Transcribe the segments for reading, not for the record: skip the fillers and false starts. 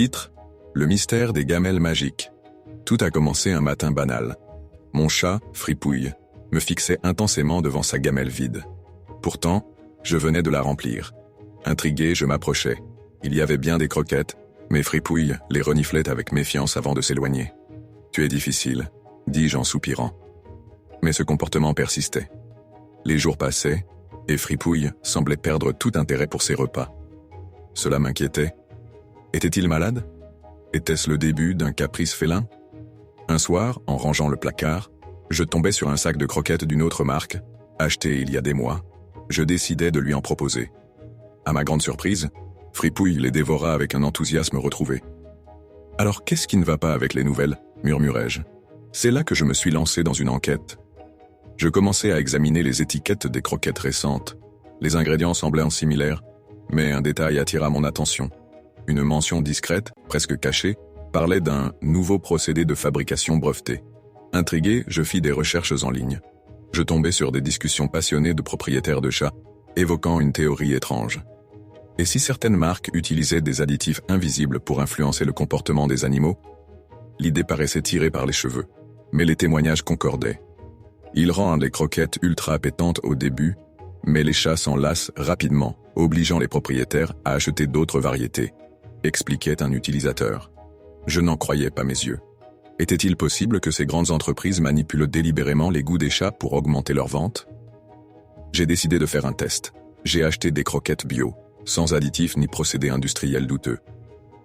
Titre: Le mystère des gamelles magiques. Tout a commencé un matin banal. Mon chat, Fripouille, me fixait intensément devant sa gamelle vide. Pourtant, je venais de la remplir. Intrigué, je m'approchais. Il y avait bien des croquettes, mais Fripouille les reniflait avec méfiance avant de s'éloigner. « Tu es difficile », dis-je en soupirant. Mais ce comportement persistait. Les jours passaient, et Fripouille semblait perdre tout intérêt pour ses repas. Cela m'inquiétait. Était-il malade? Était-ce le début d'un caprice félin? Un soir, en rangeant le placard, je tombais sur un sac de croquettes d'une autre marque, acheté il y a des mois. Je décidai de lui en proposer. À ma grande surprise, Fripouille les dévora avec un enthousiasme retrouvé. « Alors qu'est-ce qui ne va pas avec les nouvelles ?» murmurai-je. C'est là que je me suis lancé dans une enquête. Je commençai à examiner les étiquettes des croquettes récentes. Les ingrédients semblaient similaires, mais un détail attira mon attention. Une mention discrète, presque cachée, parlait d'un nouveau procédé de fabrication breveté. Intrigué, je fis des recherches en ligne. Je tombai sur des discussions passionnées de propriétaires de chats, évoquant une théorie étrange. Et si certaines marques utilisaient des additifs invisibles pour influencer le comportement des animaux? L'idée paraissait tirée par les cheveux, mais les témoignages concordaient. Ils rendent les croquettes ultra appétantes au début, mais les chats s'en lassent rapidement, obligeant les propriétaires à acheter d'autres variétés, expliquait un utilisateur. Je n'en croyais pas mes yeux. Était-il possible que ces grandes entreprises manipulent délibérément les goûts des chats pour augmenter leurs ventes? J'ai décidé de faire un test. J'ai acheté des croquettes bio, sans additifs ni procédés industriels douteux.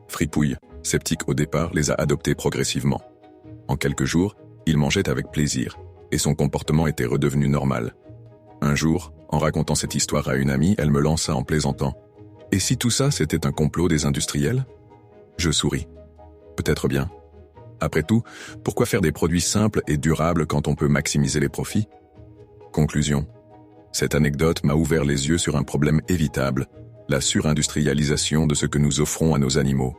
Fripouille, sceptique au départ, les a adoptées progressivement. En quelques jours, il mangeait avec plaisir, et son comportement était redevenu normal. Un jour, en racontant cette histoire à une amie, elle me lança en plaisantant. « Et si tout ça, c'était un complot des industriels ?» Je souris. « Peut-être bien. Après tout, pourquoi faire des produits simples et durables quand on peut maximiser les profits ?» Conclusion. Cette anecdote m'a ouvert les yeux sur un problème évitable, la surindustrialisation de ce que nous offrons à nos animaux.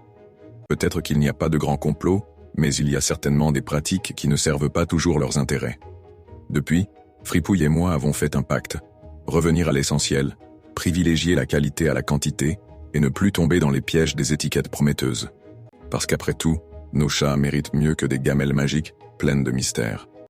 Peut-être qu'il n'y a pas de grand complot, mais il y a certainement des pratiques qui ne servent pas toujours leurs intérêts. Depuis, Fripouille et moi avons fait un pacte. Revenir à l'essentiel, privilégier la qualité à la quantité, et ne plus tomber dans les pièges des étiquettes prometteuses. Parce qu'après tout, nos chats méritent mieux que des gamelles magiques pleines de mystères.